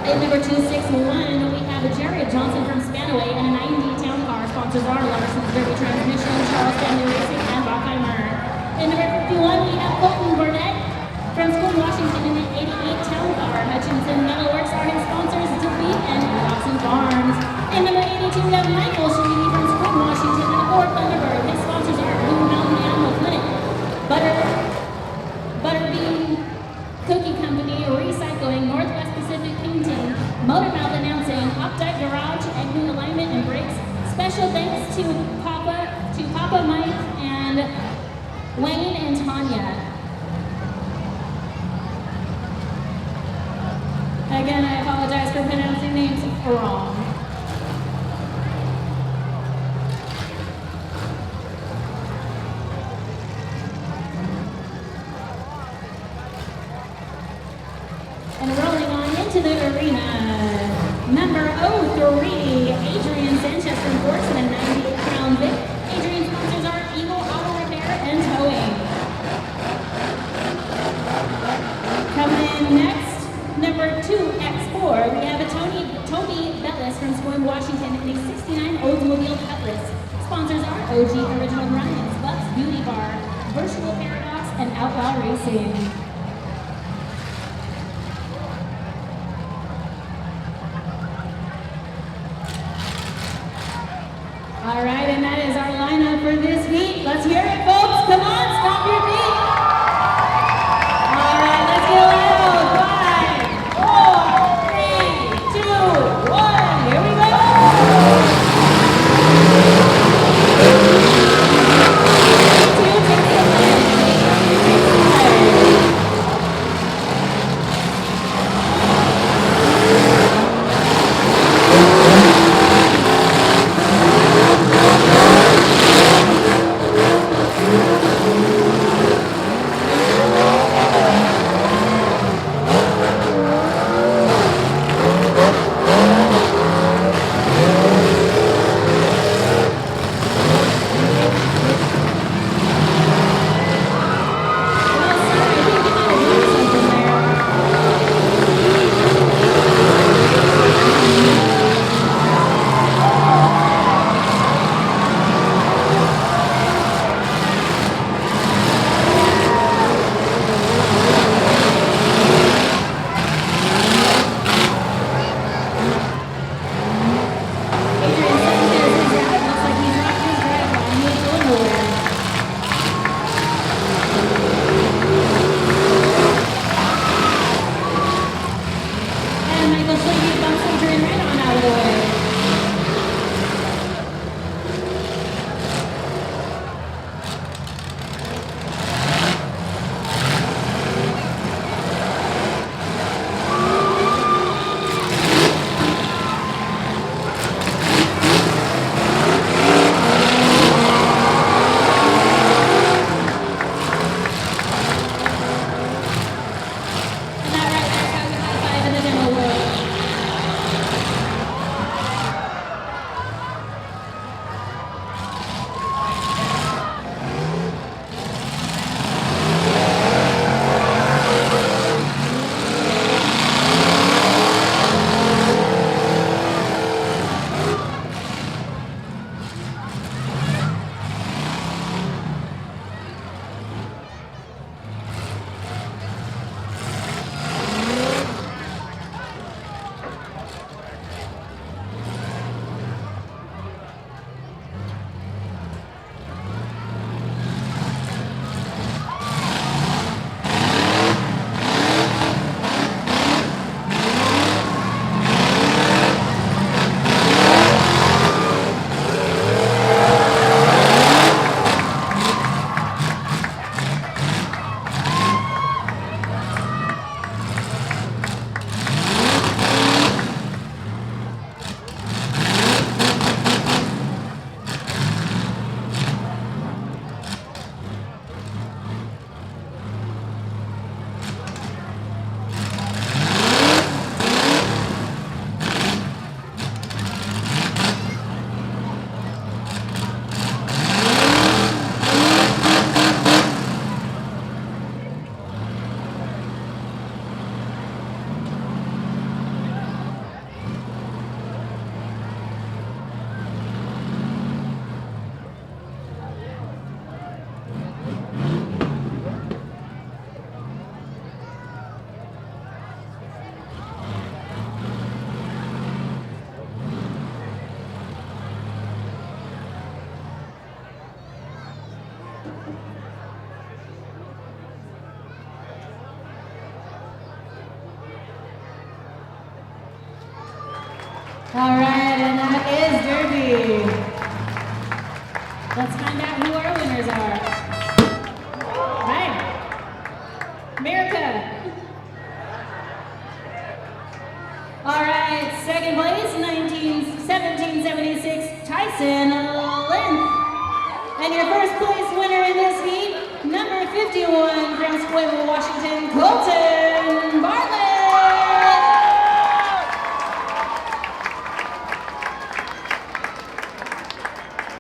In number 261, we have a Jared Johnson from Spanaway and a 90 Town Car. Sponsors are Larson's Derby Transmission, Charles Family Racing, and Bockheimer. In number 51, we have Colton Burnett from School Washington in the 88 Town Car. Hutchinson Metalworks are his sponsors, Defeat and Dawson Farms. In number 82, we have Michael Sheedy from School Washington and Fort Thunderbird. His sponsors are Blue Mountain Animal Clinic, Butterbean Cookie Company, Recycling, Northwest Pacific Painting, Motormouth Announcing, Updike Garage, Agnew Alignment and Brakes. Special thanks to Papa Mike and Wayne and Tanya. Again, I apologize for pronouncing names wrong. And rolling on into the arena, number 03, Adrian Sanchez from Portsmouth, 98 Crown Vic. Adrian's sponsors are Eagle Auto Repair and Towing. Coming in next, number 2X4, we have a Toby Bellis from Squim, Washington, and a 69 Oldsmobile Cutlass. Sponsors are OG Original Runnings, Bucks Beauty Bar, Virtual Paradox, and Outlaw Racing. All right, and that is our lineup for this week. Let's hear it, folks. Come on, stop your feet. All right, let's get loud. 5, 4, 3, 2, 1. Here we go. All right, and that is Derby. Let's find out who our winners are. All right. America. All right, second place, 1776, Tyson Lynn. And your first place winner in this heat, number 51 from Sequoia, Washington, Colton.